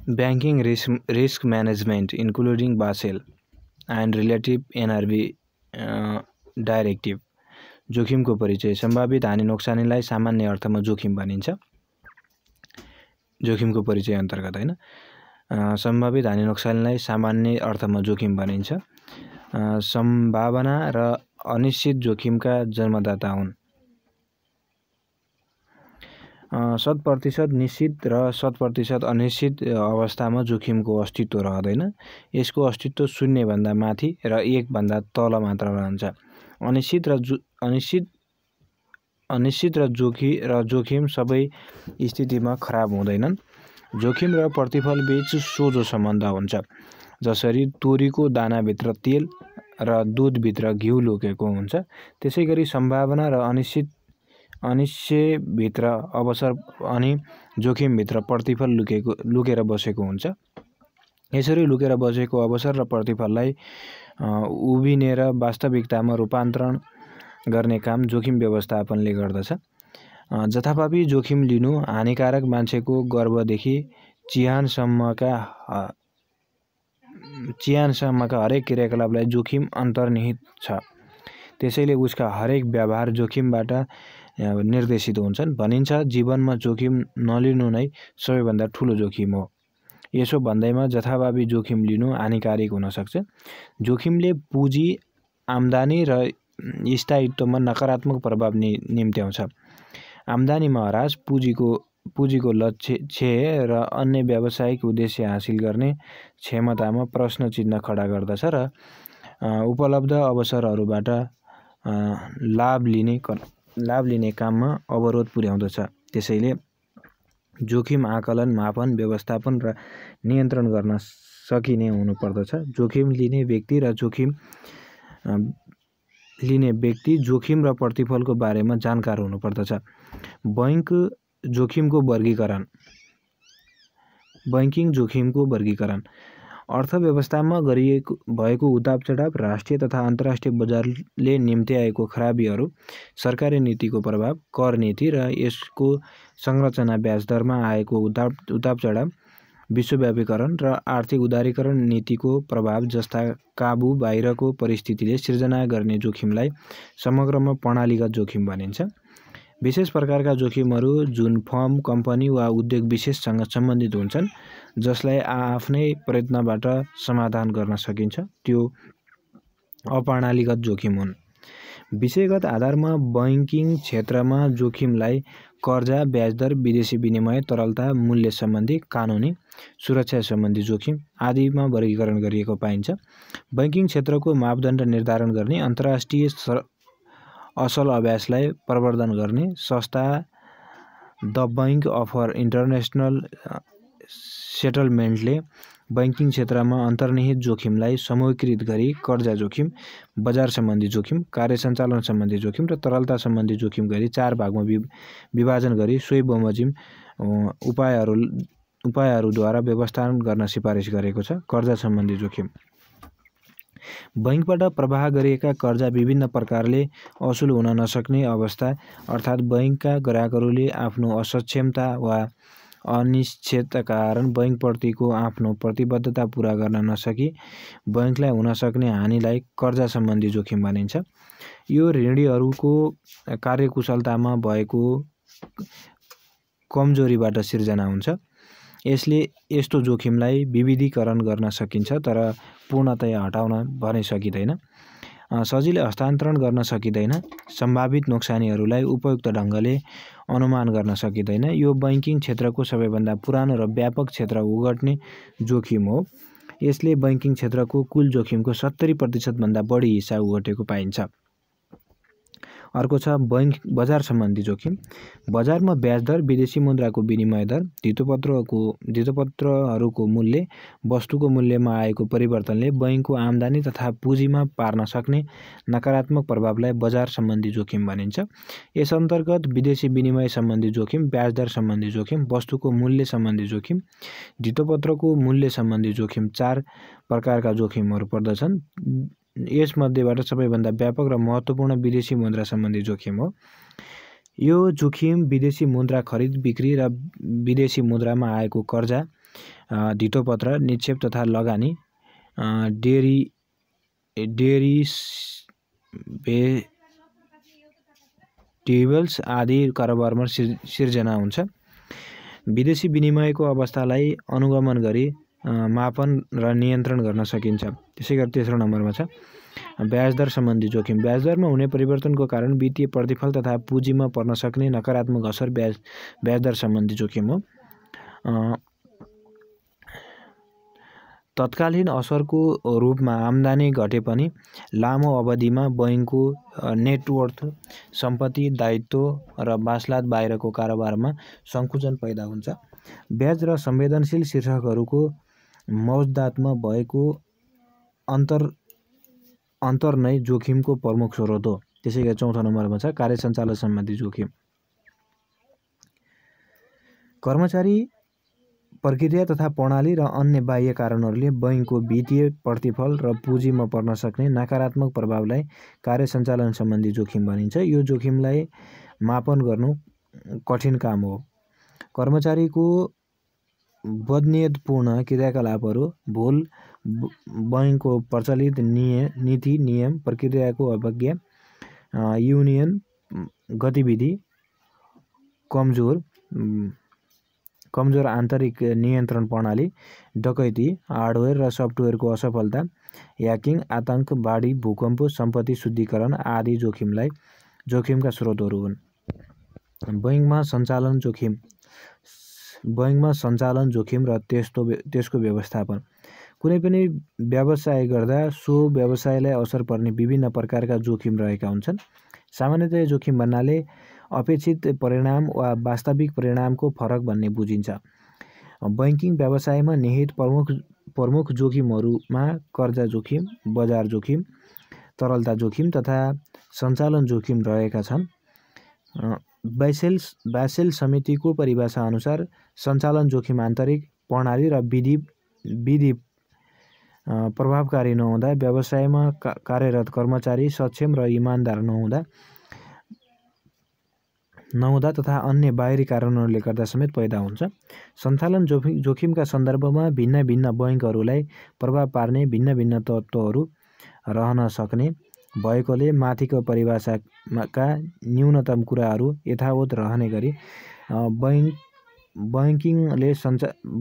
Banking risk management, including Basel and relative NRV डाइरेक्टिभ। जोखिमको परिचय। सम्भावित हानि नोक्सानीलाई सामान्य अर्थमा जोखिम भनिन्छ। जोखिमको परिचय अन्तर्गत हैन, सम्भावित हानि नोक्सानीलाई सामान्य अर्थमा जोखिम भनिन्छ। सम्भावना र अनिश्चित जोखिमका जन्मदाता हुन्। 100% निश्चित र 100% अनिश्चित अवस्थामा जोखिमको अस्तित्व रहँदैन। यसको अस्तित्व 0 भन्दा माथि र 1 भन्दा तल मात्र रहन्छ। अनिश्चित र जोखिम सबै स्थितिमा खराब हुँदैनन्। जोखिम र प्रतिफल बीच सोझो सम्बन्ध हुन्छ। जसरी तोरीको दानाभित्र तेल र दूधभित्र घिउ लुकेको हुन्छ, त्यसैगरी सम्भावना र अनिश्चयभित्र अवसर अनि जोखिमभित्र प्रतिफल लुकेर बसेको हुन्छ। यसरी लुकेर बसेको अवसर र प्रतिफललाई उभिनेर वास्तविकतामा रूपान्तरण गर्ने काम जोखिम व्यवस्थापनले गर्दछ। जथाभावी जोखिम लिनु हानिकारक। मान्छेको गर्भदेखि चिहानसम्मका हरेक क्रियाकलापलाई जोखिम अन्तर्निहित छ। त्यसैले उसका हरेक व्यवहार जोखिमबाट निर्देशित हुन्छन्। भनिन्छ जीवनमा जोखिम नलिनु नै सबैभन्दा ठुलो जोखिम हो। यसो भन्दैमा जथाभावी जोखिम लिनु हानिकारक हुन सक्छ। जोखिमले पुँजी, आम्दानी र स्थायित्वमा नकारात्मक प्रभाव निम्त्याउँछ। आम्दानीमा ह्रास, पुँजीको लक्ष्य क्षय र अन्य व्यावसायिक उद्देश्य हासिल गर्ने क्षमतामा प्रश्न चिन्ह खडा गर्दछ र उपलब्ध अवसरहरूबाट लाभ लिने काममा अवरोध पुर्याउँदछ। त्यसैले जोखिम आकलन, मापन, व्यवस्थापन र नियन्त्रण गर्न सकिने हुनुपर्दछ। जोखिम लिने व्यक्ति जोखिम र प्रतिफलको बारेमा जानकार हुनुपर्दछ। बैंकिङ जोखिमको वर्गीकरण। अर्थव्यवस्थामा भएको उतार चढाव, राष्ट्रिय तथा अन्तर्राष्ट्रिय बजारले निम्त्याएको खराबीहरू, सरकारी नीतिको प्रभाव, कर नीति र यसको संरचना, ब्याज दरमा आएको उतार चढाव, विश्वव्यापीकरण र आर्थिक उदारीकरण नीतिको प्रभाव जस्ता काबु बाहिरको परिस्थितिले सिर्जना गर्ने जोखिमलाई समग्रमा प्रणालीगत जोखिम भनिन्छ। विशेष प्रकारका जोखिमहरू जुन फर्म, कम्पनी वा उद्योग विशेषसँग सम्बन्धित हुन्छन्, जसलाई आफ्नै प्रयत्नबाट समाधान गर्न सकिन्छ, त्यो अप्रणालीगत जोखिम हुन्। विषयगत आधारमा बैंकिङ क्षेत्रमा जोखिमलाई कर्जा, ब्याजदर, विदेशी विनिमय, तरलता, मूल्य सम्बन्धी, कानुनी, सुरक्षा सम्बन्धी जोखिम आदिमा वर्गीकरण गरिएको पाइन्छ। बैंकिङ क्षेत्रको मापदण्ड निर्धारण गर्ने, अन्तर्राष्ट्रिय असल अभ्यासलाई प्रवर्धन गर्ने संस्था द बैंक अफर इन्टरनेसनल सेटलमेन्टले बैंकिङ क्षेत्रमा अन्तर्निहित जोखिमलाई समूहीकृत गरी कर्जा जोखिम, बजार सम्बन्धी जोखिम, कार्य सञ्चालन सम्बन्धी जोखिम र तरलता सम्बन्धी जोखिम गरी 4 भागमा विभाजन गरी सोही बमोजिम उपायहरूद्वारा व्यवस्थापन गर्न सिफारिस गरेको छ। कर्जा सम्बन्धी जोखिम। बैंकबाट प्रवाह गरिएका कर्जा विभिन्न प्रकारले असुल हुन नसक्ने अवस्था, अर्थात् बैंकका ग्राहकहरूले आफ्नो असक्षमता वा अनिश्चितताका कारण बैंकप्रतिको आफ्नो प्रतिबद्धता पूरा गर्न नसकी बैंकलाई हुन सक्ने हानिलाई कर्जा सम्बन्धी जोखिम भनिन्छ। यो ऋणीहरूको कार्यकुशलतामा भएको कमजोरीबाट सिर्जना हुन्छ। यसले यस्तो जोखिमलाई विविधीकरण गर्न सकिन्छ तर पूर्णतया हटाउन भने सकिँदैन। सजिलै हस्तान्तरण गर्न सकिँदैन। सम्भावित नोक्सानीहरूलाई उपयुक्त ढङ्गले अनुमान गर्न सकिँदैन। यो बैंकिङ क्षेत्रको सबैभन्दा पुरानो र व्यापक क्षेत्र ओगट्ने जोखिम हो। यसले बैंकिङ क्षेत्रको कुल जोखिमको 70% भन्दा बढी हिस्सा ओगटेको पाइन्छ। अर्को छ बजार सम्बन्धी जोखिम। बजारमा ब्याज दर, विदेशी मुद्राको विनिमय दर, धितोपत्रहरूको मूल्य, वस्तुको मूल्यमा आएको परिवर्तनले बैंकको आम्दानी तथा पुँजीमा पार्न सक्ने नकारात्मक प्रभावलाई बजार सम्बन्धी जोखिम भनिन्छ। यस अन्तर्गत विदेशी विनिमय सम्बन्धी जोखिम, ब्याज दर सम्बन्धी जोखिम, वस्तुको मूल्य सम्बन्धी जोखिम, धितोपत्रको मूल्य सम्बन्धी जोखिम 4 प्रकारका जोखिमहरू पर्दछन्। यसमध्येबाट सबैभन्दा व्यापक र महत्त्वपूर्ण विदेशी मुद्रा सम्बन्धी जोखिम हो। यो जोखिम विदेशी मुद्रा खरिद बिक्री र विदेशी मुद्रामा आएको कर्जा धितोपत्र, निक्षेप तथा लगानी, डेरिभेटिभ्स आदि कारोबारमा सिर्जना हुन्छ। विदेशी विनिमयको अवस्थालाई अनुगमन गरी मापन र नियन्त्रण गर्न सकिन्छ। त्यसै गरी तेस्रो नम्बरमा छ ब्याजदर सम्बन्धी जोखिम। ब्याजदरमा हुने परिवर्तनको कारण वित्तीय प्रतिफल तथा पुँजीमा पर्न सक्ने नकारात्मक असर ब्याजदर सम्बन्धी जोखिम हो। तत्कालीन असरको रूपमा आम्दानी घटे पनि लामो अवधिमा बैंकको नेटवर्थ, सम्पत्ति, दायित्व र वासलात बाहिरको कारोबारमा सङ्कुचन पैदा हुन्छ। ब्याज र संवेदनशील शीर्षकहरूको मौजदातमा भएको अन्तर नै जोखिमको प्रमुख स्रोत हो। त्यसै गरी चौथो नम्बरमा छ कार्य सञ्चालन सम्बन्धी जोखिम। कर्मचारी, प्रक्रिया तथा प्रणाली र अन्य बाह्य कारणहरूले बैंकको वित्तीय प्रतिफल र पुँजीमा पर्न सक्ने नकारात्मक प्रभावलाई कार्य सञ्चालन सम्बन्धी जोखिम भनिन्छ। यो जोखिमलाई मापन गर्नु कठिन काम हो। कर्मचारीको बदनियतपूर्ण क्रियाकलापहरू, भुल, बैंकको प्रचलित नीति नियम, प्रक्रियाको अवज्ञा, युनियन गतिविधि, कमजोर आन्तरिक नियन्त्रण प्रणाली, डकैती, हार्डवेयर र सफ्टवेयरको असफलता, ह्याकिङ, आतंक, बाढी, भूकम्प, सम्पत्ति शुद्धिकरण आदि जोखिमका स्रोतहरू हुन्। बैंकमा सञ्चालन जोखिम र त्यसको व्यवस्थापन। कुनै पनि व्यवसाय गर्दा सो व्यवसायलाई असर पर्ने विभिन्न प्रकारका जोखिम रहेका हुन्छन्। सामान्यतया जोखिम भन्नाले अपेक्षित परिणाम वा वास्तविक परिणामको फरक भन्ने बुझिन्छ। बैंकिङ व्यवसायमा निहित प्रमुख जोखिमहरूमा कर्जा जोखिम, बजार जोखिम, तरलता जोखिम तथा सञ्चालन जोखिम रहेका छन्। बासेल समितिको परिभाषा अनुसार सञ्चालन जोखिम आन्तरिक प्रणाली र विधि प्रभावकारी नहुँदा, व्यवसायमा कार्यरत कर्मचारी सक्षम र इमानदार नहुँदा तथा अन्य बाहिरी कारणहरूले गर्दा समेत पैदा हुन्छ। सञ्चालन जोखिमका सन्दर्भमा भिन्न बैंकहरूलाई प्रभाव पार्ने भिन्न तत्त्वहरू रहन सक्ने भएकोले माथिको परिभाषाका न्यूनतम कुराहरू यथावत रहने गरी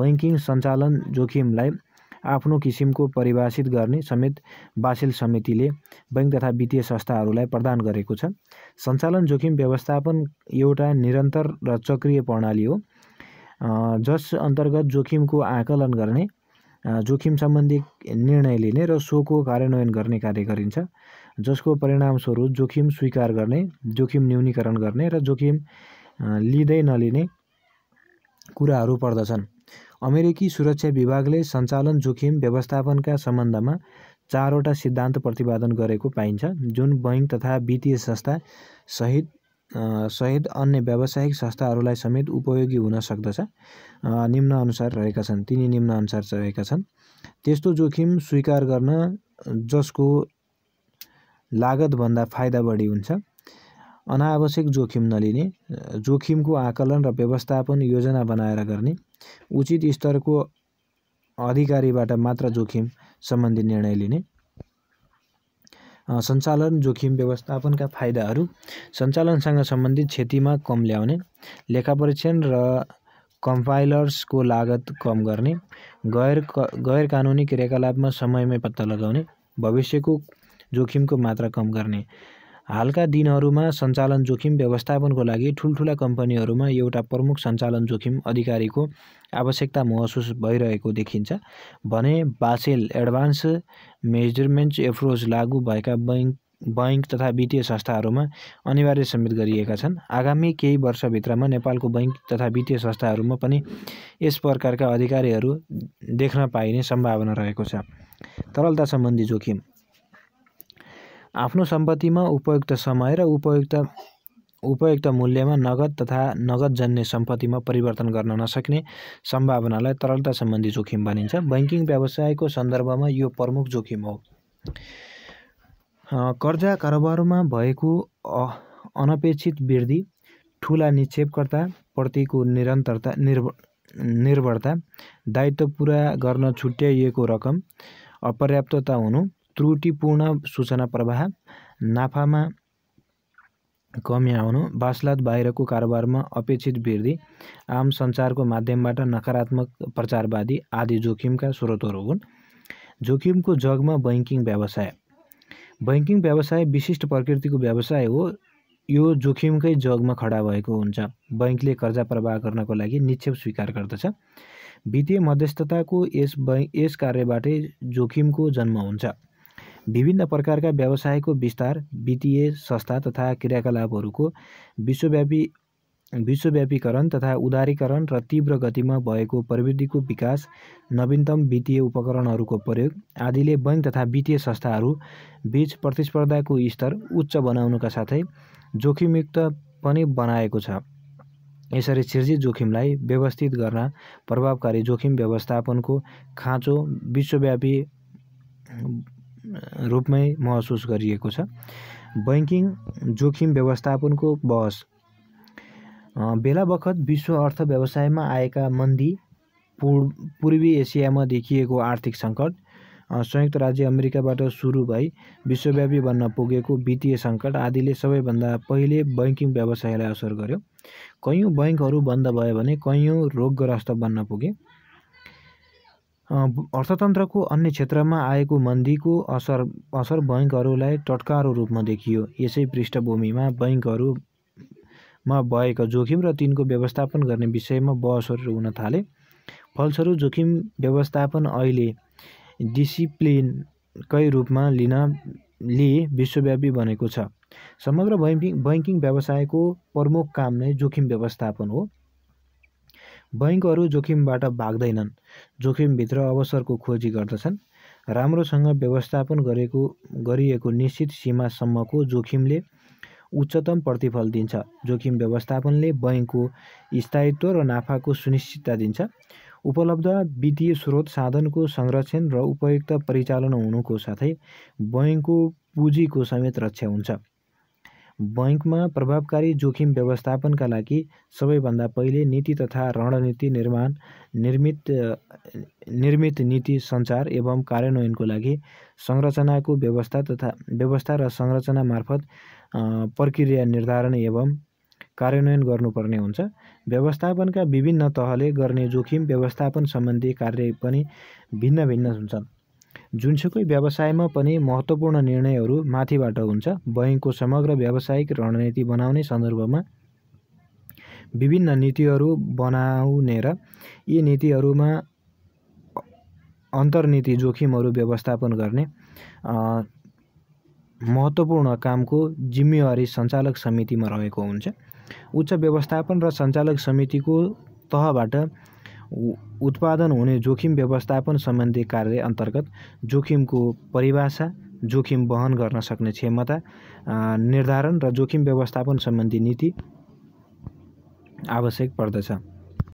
बैंकिङ सञ्चालन जोखिमलाई आफ्नो किसिमको परिभाषित गर्ने समेत बासेल समितिले बैंक तथा वित्तीय संस्थाहरूलाई प्रदान गरेको छ। सञ्चालन जोखिम व्यवस्थापन एउटा निरन्तर र चक्रीय प्रणाली हो, जस अन्तर्गत जोखिमको आकलन गर्ने, जोखिम सम्बन्धी निर्णय लिने र सोको कार्यान्वयन गर्ने कार्य गरिन्छ, जसको परिणामस्वरूप जोखिम स्वीकार गर्ने, जोखिम न्यूनीकरण गर्ने र जोखिम लिँदै नलिने कुराहरू पर्दछन्। अमेरिकी सुरक्षा विभागले सञ्चालन जोखिम व्यवस्थापनका सम्बन्धमा 4वटा सिद्धान्त प्रतिपादन गरेको पाइन्छ, जुन बैंक तथा वित्तीय संस्था सहित अन्य व्यावसायिक संस्थाहरूलाई समेत उपयोगी हुन सक्दछ। तिनी निम्नानुसार रहेका छन्। त्यस्तो जोखिम स्वीकार गर्न जसको लागतभन्दा फाइदा बढी हुन्छ, अनावश्यक जोखिम नलिने, जोखिमको आकलन र व्यवस्थापन योजना बनाएर गर्ने, उचित स्तरको अधिकारीबाट मात्र जोखिम सम्बन्धी निर्णय लिने। सञ्चालन जोखिम व्यवस्थापनका फाइदाहरू: सञ्चालनसँग सम्बन्धित क्षतिमा कम ल्याउने, लेखापरीक्षण र कम्पाइलर्सको लागत कम गर्ने, गैर कानुनी क्रियाकलापमा समयमै पत्ता लगाउने, भविष्यको जोखिमको मात्रा कम गर्ने। हालका दिनहरूमा सञ्चालन जोखिम व्यवस्थापनको लागि ठुल्ठुला कम्पनीहरूमा एउटा प्रमुख सञ्चालन जोखिम अधिकारीको आवश्यकता महसुस भइरहेको देखिन्छ भने बासेल एडभान्स मेजरमेन्ट एप्रोच लागू भएका बैंक तथा वित्तीय संस्थाहरूमा अनिवार्य समेत गरिएका छन्। आगामी केही वर्षभित्रमा नेपालको बैंक तथा वित्तीय संस्थाहरूमा पनि यस प्रकारका अधिकारीहरू देख्न पाइने सम्भावना रहेको छ। तरलता सम्बन्धी जोखिम: आफ्नो सम्पत्तिमा उपयुक्त समय र उपयुक्त मूल्यमा नगद तथा नगदजन्य सम्पत्तिमा परिवर्तन गर्न नसक्ने सम्भावनालाई तरलता सम्बन्धी जोखिम भनिन्छ। बैंकिङ व्यवसायको सन्दर्भमा यो प्रमुख जोखिम हो। कर्जा कारोबारमा भएको अनपेक्षित वृद्धि, ठुला निक्षेपकर्ता प्रतिको निर्भरता, दायित्व पुरा गर्न छुट्याइएको रकम, अपर्याप्तता हुनु, त्रुटिपूर्ण सूचना प्रवाह, नाफामा कमी आउनु, वासलात बाहिरको कारोबारमा अपेक्षित वृद्धि, आम सञ्चारको माध्यमबाट नकारात्मक प्रचारवादी आदि जोखिमका स्रोतहरू हुन्। जोखिमको जगमा बैंकिङ व्यवसाय। बैंकिङ व्यवसाय विशिष्ट प्रकृतिको व्यवसाय हो। यो जोखिमकै जगमा खडा भएको हुन्छ। बैंकले कर्जा प्रवाह गर्नको लागि निक्षेप स्वीकार गर्दछ। वित्तीय मध्यस्थताको यस कार्यबाटै जोखिमको जन्म हुन्छ। विभिन्न प्रकारका व्यवसायको विस्तार, वित्तीय संस्था तथा क्रियाकलापहरूको विश्वव्यापीकरण तथा उदारीकरण र तीव्र गतिमा भएको प्रविधिको विकास, नवीनतम वित्तीय उपकरणहरूको प्रयोग आदिले बैंक तथा वित्तीय संस्थाहरू बीच प्रतिस्पर्धाको स्तर उच्च बनाउनुका साथै जोखिमयुक्त पनि बनाएको छ। यसरी सिर्जित जोखिमलाई व्यवस्थित गर्न प्रभावकारी जोखिम व्यवस्थापनको खाँचो विश्वव्यापी रूपमै महसुस गरिएको छ। बैंकिङ जोखिम व्यवस्थापनको बहस। बेला बखत विश्व अर्थव्यवस्थामा आएका मन्दी, पूर्वी एसियामा देखिएको आर्थिक सङ्कट, संयुक्त राज्य अमेरिकाबाट सुरु भई विश्वव्यापी बन्न पुगेको वित्तीय सङ्कट आदिले सबैभन्दा पहिले बैंकिङ व्यवसायलाई असर गर्यो। कैयौँ बैंकहरू बन्द भए भने कैयौँ रोगग्रस्त बन्न पुगे। अर्थतन्त्रको अन्य क्षेत्रमा आएको मन्दीको असर बैंकहरूलाई टटकारो रूपमा देखियो। यसै पृष्ठभूमिमा बैंकहरूमा भएका जोखिम र तिनको व्यवस्थापन गर्ने विषयमा बहसहरू हुन थाले। फलस्वरूप जोखिम व्यवस्थापन अहिले डिसिप्लिनकै रूपमा लिए विश्वव्यापी बनेको छ। समग्र बैंकिङ व्यवसायको प्रमुख काम नै जोखिम व्यवस्थापन हो। बैंकहरू जोखिमबाट भाग्दैनन्, जोखिमभित्र अवसरको खोजी गर्दछन्। राम्रोसँग व्यवस्थापन गरिएको निश्चित सीमासम्मको जोखिमले उच्चतम प्रतिफल दिन्छ। जोखिम व्यवस्थापनले बैंकको स्थायित्व र नाफाको सुनिश्चितता दिन्छ। उपलब्ध वित्तीय स्रोत साधनको संरक्षण र उपयुक्त परिचालन हुनुको साथै बैंकको पुँजीको समेत रक्षा हुन्छ। बैंकमा प्रभावकारी जोखिम व्यवस्थापनका लागि सबैभन्दा पहिले नीति तथा रणनीति निर्मित नीति सञ्चार एवं कार्यान्वयनको लागि संरचनाको व्यवस्था र संरचना मार्फत प्रक्रिया निर्धारण एवं कार्यान्वयन गर्नुपर्ने हुन्छ। व्यवस्थापनका विभिन्न तहले गर्ने जोखिम व्यवस्थापन सम्बन्धी कार्य पनि भिन्न भिन्न हुन्छन्। जुनसुकै व्यवसायमा पनि महत्त्वपूर्ण निर्णयहरू माथिबाट हुन्छ। बैंकको समग्र व्यावसायिक रणनीति बनाउने सन्दर्भमा विभिन्न नीतिहरू बनाउने र यी नीतिहरूमा अन्तर्नीति जोखिमहरू व्यवस्थापन गर्ने महत्त्वपूर्ण कामको जिम्मेवारी सञ्चालक समितिमा रहेको हुन्छ। उच्च व्यवस्थापन र सञ्चालक समितिको तहबाट उत्पादन हुने जोखिम व्यवस्थापन सम्बन्धी कार्य अन्तर्गत जोखिमको परिभाषा, जोखिम वहन गर्न सक्ने क्षमता निर्धारण र जोखिम व्यवस्थापन सम्बन्धी नीति आवश्यक पर्दछ।